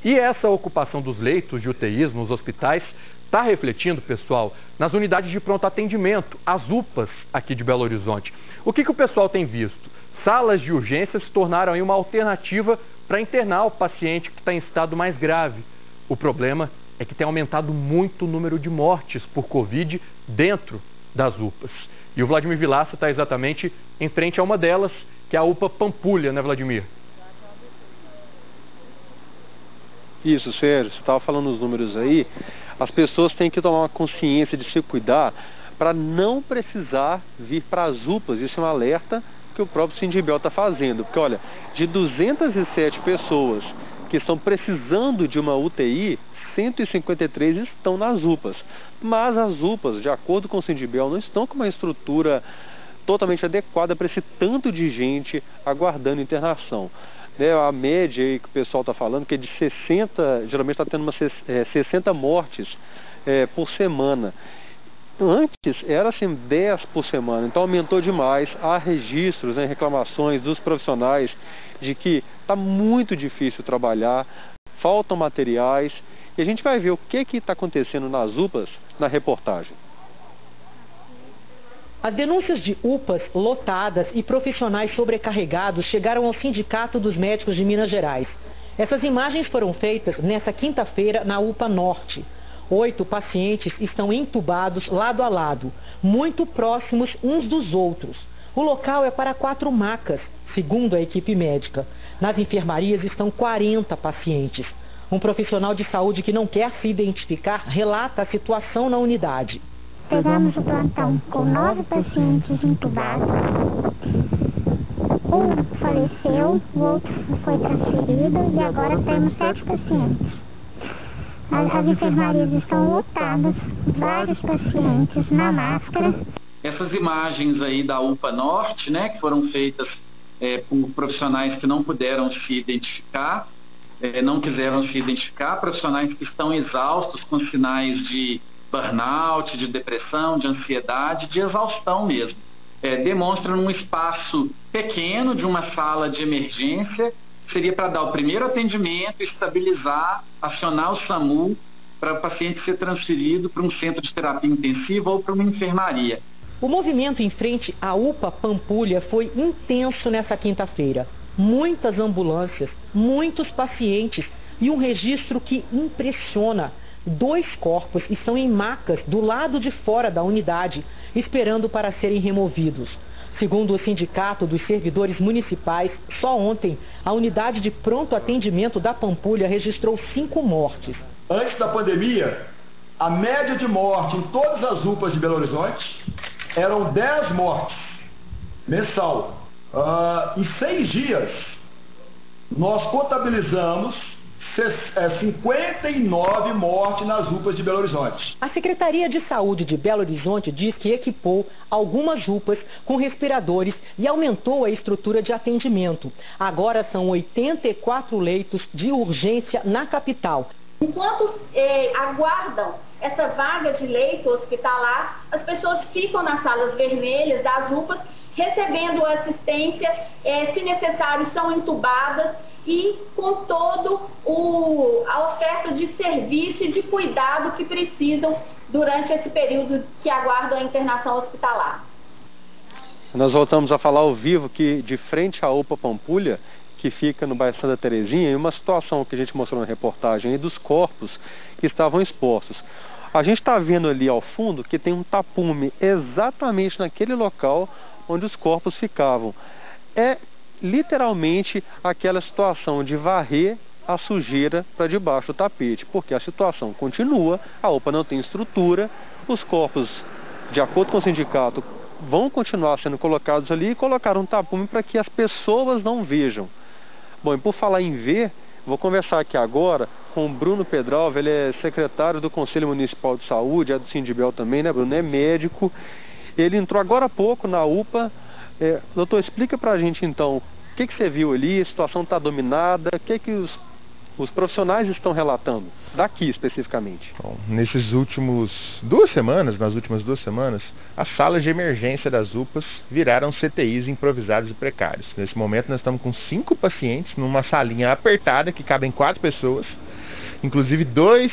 E essa ocupação dos leitos de UTIs nos hospitais está refletindo, pessoal, nas unidades de pronto atendimento, as UPAs aqui de Belo Horizonte. O que o pessoal tem visto? Salas de urgência se tornaram aí uma alternativa para internar o paciente que está em estado mais grave. O problema é que tem aumentado muito o número de mortes por Covid dentro das UPAs. E o Vladimir Vilaça está exatamente em frente a uma delas, que é a UPA Pampulha, né, Vladimir? Isso, Sérgio, você estava falando os números aí. As pessoas têm que tomar uma consciência de se cuidar para não precisar vir para as UPAs. Isso é um alerta que o próprio Sindibel está fazendo. Porque, olha, de 207 pessoas que estão precisando de uma UTI, 153 estão nas UPAs. Mas as UPAs, de acordo com o Sindibel, não estão com uma estrutura totalmente adequada para esse tanto de gente aguardando internação. A média aí que o pessoal está falando, que é de 60, geralmente está tendo 60 mortes por semana. Antes era assim 10 por semana, então aumentou demais. Há registros, reclamações dos profissionais de que está muito difícil trabalhar, faltam materiais. E a gente vai ver o que está acontecendo nas UPAs na reportagem. As denúncias de UPAs lotadas e profissionais sobrecarregados chegaram ao Sindicato dos Médicos de Minas Gerais. Essas imagens foram feitas nesta quinta-feira na UPA Norte. 8 pacientes estão entubados lado a lado, muito próximos uns dos outros. O local é para 4 macas, segundo a equipe médica. Nas enfermarias estão 40 pacientes. Um profissional de saúde que não quer se identificar relata a situação na unidade. Pegamos o plantão com 9 pacientes entubados. Um faleceu, o outro foi transferido e agora temos 7 pacientes. As enfermarias estão lotadas, vários pacientes na máscara. Essas imagens aí da UPA Norte, né, que foram feitas por profissionais que não puderam se identificar, não quiseram se identificar, profissionais que estão exaustos com sinais de burnout, de depressão, de ansiedade, de exaustão mesmo. Demonstra num espaço pequeno de uma sala de emergência, seria para dar o primeiro atendimento, estabilizar, acionar o SAMU para o paciente ser transferido para um centro de terapia intensiva ou para uma enfermaria. O movimento em frente à UPA Pampulha foi intenso nessa quinta-feira. Muitas ambulâncias, muitos pacientes e um registro que impressiona. 2 corpos estão em macas do lado de fora da unidade, esperando para serem removidos. Segundo o Sindicato dos Servidores Municipais, só ontem a unidade de pronto atendimento da Pampulha registrou 5 mortes. Antes da pandemia, a média de morte em todas as UPAs de Belo Horizonte eram 10 mortes mensal. Em 6 dias, nós contabilizamos 59 mortes nas UPAs de Belo Horizonte. A Secretaria de Saúde de Belo Horizonte diz que equipou algumas UPAs com respiradores e aumentou a estrutura de atendimento. Agora são 84 leitos de urgência na capital. Enquanto aguardam essa vaga de leito hospitalar, as pessoas ficam nas salas vermelhas das UPAs, recebendo assistência, se necessário são entubadas e com todo a oferta de serviço e de cuidado que precisam durante esse período que aguardam a internação hospitalar. Nós voltamos a falar ao vivo que de frente à UPA Pampulha, que fica no bairro Santa Terezinha, e uma situação que a gente mostrou na reportagem aí dos corpos que estavam expostos. A gente está vendo ali ao fundo que tem um tapume exatamente naquele local onde os corpos ficavam. É literalmente aquela situação de varrer a sujeira para debaixo do tapete, porque a situação continua, a UPA não tem estrutura, os corpos, de acordo com o sindicato, vão continuar sendo colocados ali e colocaram um tapume para que as pessoas não vejam. Bom, e por falar em ver, vou conversar aqui agora com o Bruno Pedralva, ele é secretário do Conselho Municipal de Saúde, é do Sindibel também, né, Bruno? É médico. Ele entrou agora há pouco na UPA. Doutor, explica pra gente então, o que você viu ali, a situação está dominada, o que os profissionais estão relatando, daqui especificamente? Bom, nas últimas 2 semanas, as salas de emergência das UPAs viraram CTIs improvisados e precários. Nesse momento nós estamos com 5 pacientes numa salinha apertada que cabem 4 pessoas inclusive duas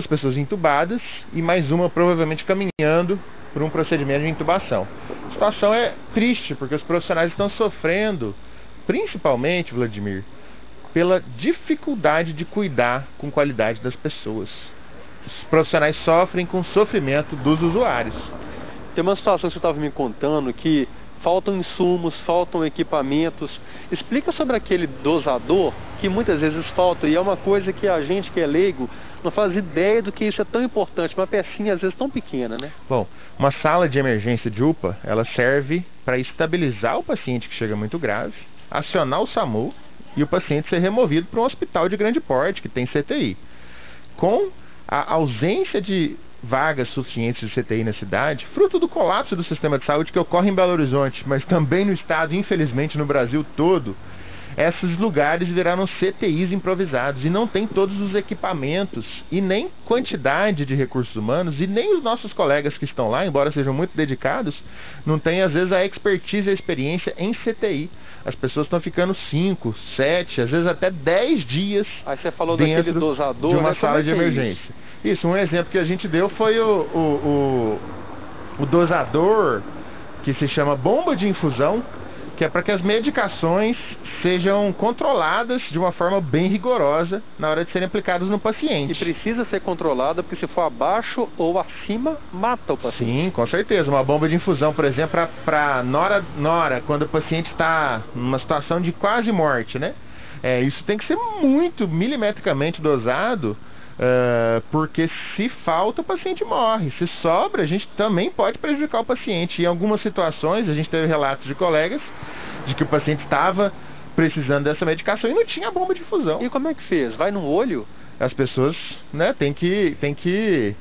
pessoas entubadas e mais uma provavelmente caminhando por um procedimento de intubação. A situação é triste, porque os profissionais estão sofrendo, principalmente, Vladimir, pela dificuldade de cuidar com qualidade das pessoas. Os profissionais sofrem com o sofrimento dos usuários. Tem uma situação que você estava me contando que faltam insumos, faltam equipamentos. Explica sobre aquele dosador que muitas vezes falta, e é uma coisa que a gente que é leigo não faz ideia do que isso é tão importante, uma pecinha às vezes tão pequena, né? Bom, uma sala de emergência de UPA, ela serve para estabilizar o paciente que chega muito grave, acionar o SAMU e o paciente ser removido para um hospital de grande porte, que tem CTI. Com a ausência de vagas suficientes de CTI na cidade, fruto do colapso do sistema de saúde que ocorre em Belo Horizonte, mas também no estado, infelizmente no Brasil todo, esses lugares viraram CTIs improvisados e não tem todos os equipamentos e nem quantidade de recursos humanos, e nem os nossos colegas que estão lá, embora sejam muito dedicados, não têm às vezes a expertise e a experiência em CTI. As pessoas estão ficando 5, 7, às vezes até 10 dias. Aí você falou dentro daquele dosador, de uma né? sala de emergência. Isso, um exemplo que a gente deu foi o dosador, que se chama bomba de infusão, que é para que as medicações sejam controladas de uma forma bem rigorosa na hora de serem aplicadas no paciente. E precisa ser controlada, porque se for abaixo ou acima, mata o paciente. Sim, com certeza. Uma bomba de infusão, por exemplo, para nora, quando o paciente está numa situação de quase morte, né? Isso tem que ser muito milimetricamente dosado, porque se falta, o paciente morre. Se sobra, a gente também pode prejudicar o paciente. Em algumas situações, a gente teve relatos de colegas de que o paciente estava precisando dessa medicação e não tinha bomba de infusão. E como é que fez? Vai no olho? As pessoas, né, tem que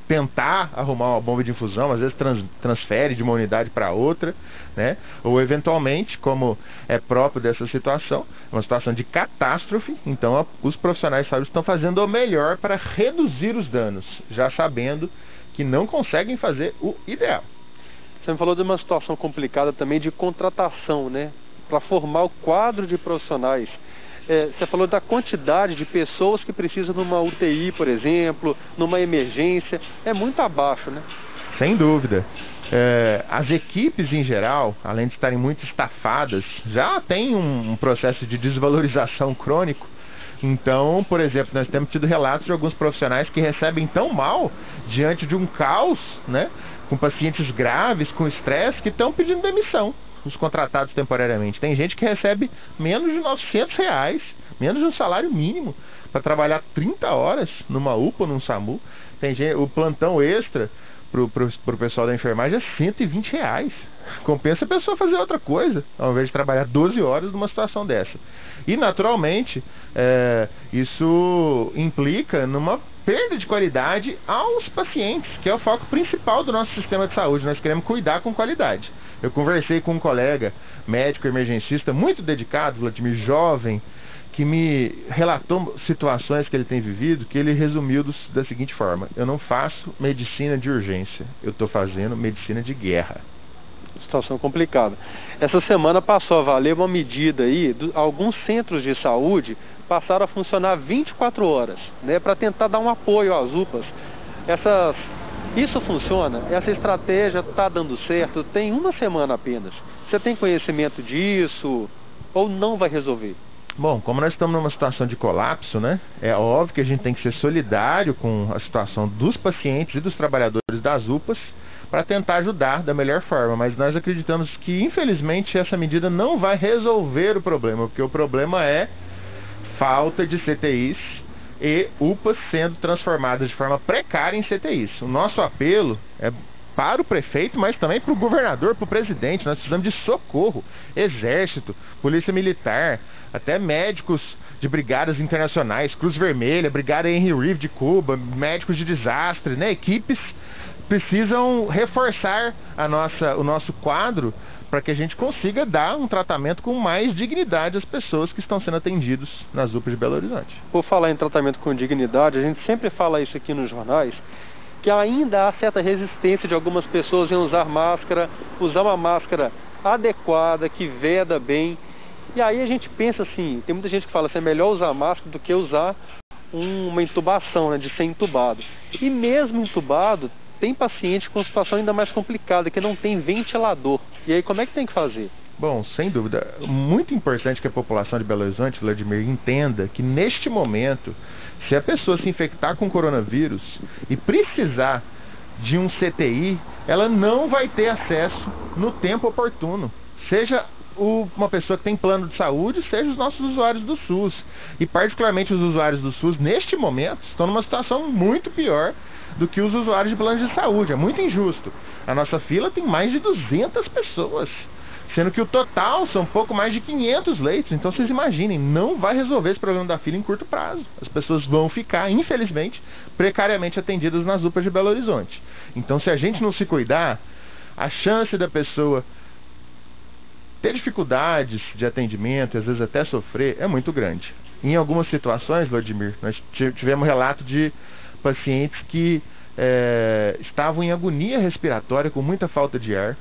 tentar arrumar uma bomba de infusão, às vezes transfere de uma unidade para outra, né? Ou eventualmente, como é próprio dessa situação, uma situação de catástrofe, então os profissionais de saúde estão fazendo o melhor para reduzir os danos, já sabendo que não conseguem fazer o ideal. Você me falou de uma situação complicada também de contratação, né? Para formar o quadro de profissionais. Você falou da quantidade de pessoas que precisam de uma UTI, por exemplo, numa emergência. É muito abaixo, né? Sem dúvida. As equipes em geral, além de estarem muito estafadas, já tem um processo de desvalorização crônico. Então, por exemplo, nós temos tido relatos de alguns profissionais que recebem tão mal diante de um caos, né, com pacientes graves, com estresse, que estão pedindo demissão, os contratados temporariamente. Tem gente que recebe menos de R$900, menos de um salário mínimo, para trabalhar 30 horas numa UPA ou num SAMU. Tem gente, o plantão extra pro pessoal da enfermagem é R$120. Compensa a pessoa fazer outra coisa, ao invés de trabalhar 12 horas numa situação dessa. E naturalmente, isso implica numa perda de qualidade aos pacientes, que é o foco principal do nosso sistema de saúde. Nós queremos cuidar com qualidade. Eu conversei com um colega médico emergencista muito dedicado, Vladimir, jovem, que me relatou situações que ele tem vivido, que ele resumiu da seguinte forma: eu não faço medicina de urgência, eu estou fazendo medicina de guerra. Situação complicada. Essa semana passou a valer uma medida aí, alguns centros de saúde passaram a funcionar 24 horas, né, para tentar dar um apoio às UPAs. Isso funciona? Essa estratégia está dando certo? Tem uma semana apenas. Você tem conhecimento disso ou não vai resolver? Bom, como nós estamos numa situação de colapso, né, é óbvio que a gente tem que ser solidário com a situação dos pacientes e dos trabalhadores das UPAs para tentar ajudar da melhor forma, mas nós acreditamos que, infelizmente, essa medida não vai resolver o problema, porque o problema é falta de CTIs e UPAs sendo transformadas de forma precária em CTIs. O nosso apelo é para o prefeito, mas também para o governador, para o presidente. Nós precisamos de socorro, exército, polícia militar, até médicos de brigadas internacionais, Cruz Vermelha, Brigada Henry Reeve de Cuba, médicos de desastre, né? Equipes precisam reforçar o nosso quadro para que a gente consiga dar um tratamento com mais dignidade às pessoas que estão sendo atendidos nas UPAs de Belo Horizonte. Por falar em tratamento com dignidade, a gente sempre fala isso aqui nos jornais, que ainda há certa resistência de algumas pessoas em usar máscara, usar uma máscara adequada, que veda bem. E aí a gente pensa assim, tem muita gente que fala assim, é melhor usar máscara do que usar uma intubação, né, de ser entubado. E mesmo entubado, tem paciente com situação ainda mais complicada, que não tem ventilador. E aí como é que tem que fazer? Bom, sem dúvida, muito importante que a população de Belo Horizonte, Vladimir, entenda que neste momento, se a pessoa se infectar com coronavírus e precisar de um CTI, ela não vai ter acesso no tempo oportuno. Seja uma pessoa que tem plano de saúde, seja os nossos usuários do SUS. E particularmente os usuários do SUS, neste momento, estão numa situação muito pior do que os usuários de plano de saúde. É muito injusto. A nossa fila tem mais de 200 pessoas, sendo que o total são pouco mais de 500 leitos. Então vocês imaginem, não vai resolver esse problema da fila em curto prazo. As pessoas vão ficar, infelizmente, precariamente atendidas nas UPAs de Belo Horizonte. Então se a gente não se cuidar, a chance da pessoa ter dificuldades de atendimento e às vezes até sofrer é muito grande. Em algumas situações, Vladimir, nós tivemos relato de pacientes que estavam em agonia respiratória, com muita falta de ar,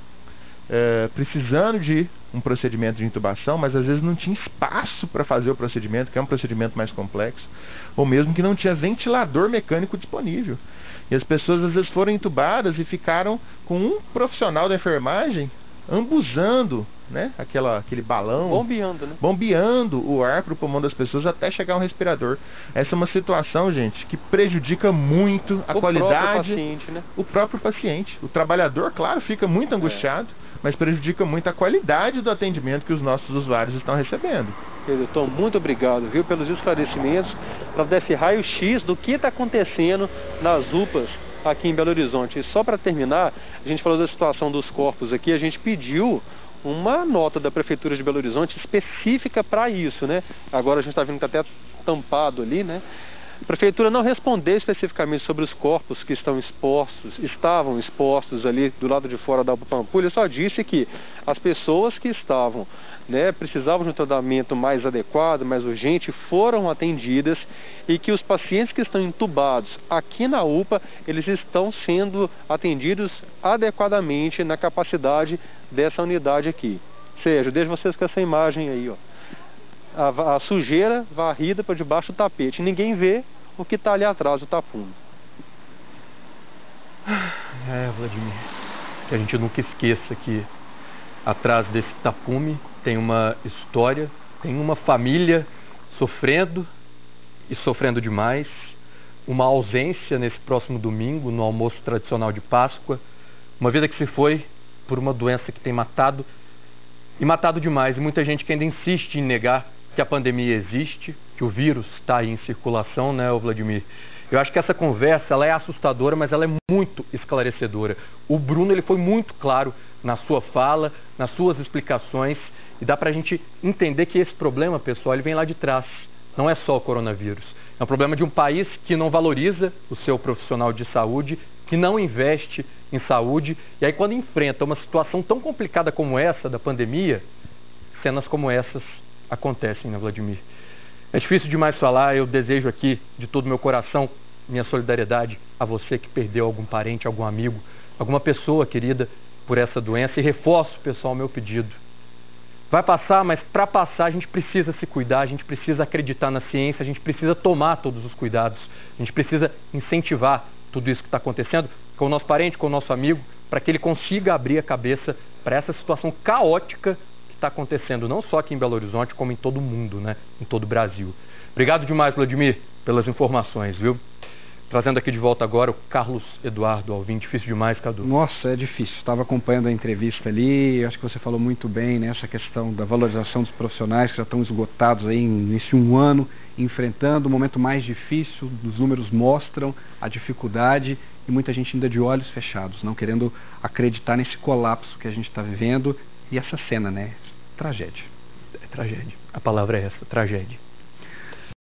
precisando de um procedimento de intubação, mas às vezes não tinha espaço para fazer o procedimento, que é um procedimento mais complexo, ou mesmo que não tinha ventilador mecânico disponível. E as pessoas às vezes foram intubadas e ficaram com um profissional da enfermagem ambuzando, né, aquele balão, bombeando o ar para o pulmão das pessoas até chegar um respirador. Essa é uma situação, gente, que prejudica muito a qualidade, o próprio paciente. O trabalhador, claro, fica muito angustiado, mas prejudica muito a qualidade do atendimento que os nossos usuários estão recebendo. Doutor, muito obrigado, viu, pelos esclarecimentos, para dar esse raio-x do que está acontecendo nas UPAs aqui em Belo Horizonte. E só para terminar, a gente falou da situação dos corpos aqui, a gente pediu uma nota da Prefeitura de Belo Horizonte específica para isso, né? Agora a gente está vendo que está até tampado ali, né? A Prefeitura não respondeu especificamente sobre os corpos que estavam expostos ali do lado de fora da UPA Pampulha, só disse que as pessoas que estavam, né, precisavam de um tratamento mais adequado, mais urgente, foram atendidas, e que os pacientes que estão entubados aqui na UPA, eles estão sendo atendidos adequadamente na capacidade dessa unidade aqui. Sérgio, deixo vocês com essa imagem aí, ó. A sujeira varrida para debaixo do tapete. Ninguém vê o que está ali atrás do tapume. Vladimir, que a gente nunca esqueça que atrás desse tapume tem uma história, tem uma família sofrendo e sofrendo demais, uma ausência nesse próximo domingo, no almoço tradicional de Páscoa, uma vida que se foi por uma doença que tem matado e matado demais, e muita gente que ainda insiste em negar que a pandemia existe, que o vírus está aí em circulação, né, Vladimir? Eu acho que essa conversa, ela é assustadora, mas ela é muito esclarecedora. O Bruno, ele foi muito claro na sua fala, nas suas explicações, e dá pra gente entender que esse problema, pessoal, ele vem lá de trás. Não é só o coronavírus. É um problema de um país que não valoriza o seu profissional de saúde, que não investe em saúde, e aí quando enfrenta uma situação tão complicada como essa da pandemia, cenas como essas acontecem, né, Vladimir? É difícil demais falar, eu desejo aqui de todo o meu coração minha solidariedade a você que perdeu algum parente, algum amigo, alguma pessoa querida por essa doença, e reforço, pessoal, o meu pedido. Vai passar, mas para passar a gente precisa se cuidar, a gente precisa acreditar na ciência, a gente precisa tomar todos os cuidados, a gente precisa incentivar tudo isso que está acontecendo com o nosso parente, com o nosso amigo, para que ele consiga abrir a cabeça para essa situação caótica que está acontecendo, não só aqui em Belo Horizonte, como em todo o mundo, né? Em todo o Brasil. Obrigado demais, Vladimir, pelas informações, viu? Trazendo aqui de volta agora o Carlos Eduardo Alvim. Difícil demais, Cadu. Nossa, é difícil. Estava acompanhando a entrevista ali, acho que você falou muito bem, né? Essa questão da valorização dos profissionais que já estão esgotados aí nesse um ano, enfrentando o momento mais difícil, os números mostram a dificuldade e muita gente ainda de olhos fechados, não querendo acreditar nesse colapso que a gente está vivendo. E essa cena, né? Tragédia. É tragédia. A palavra é essa, tragédia.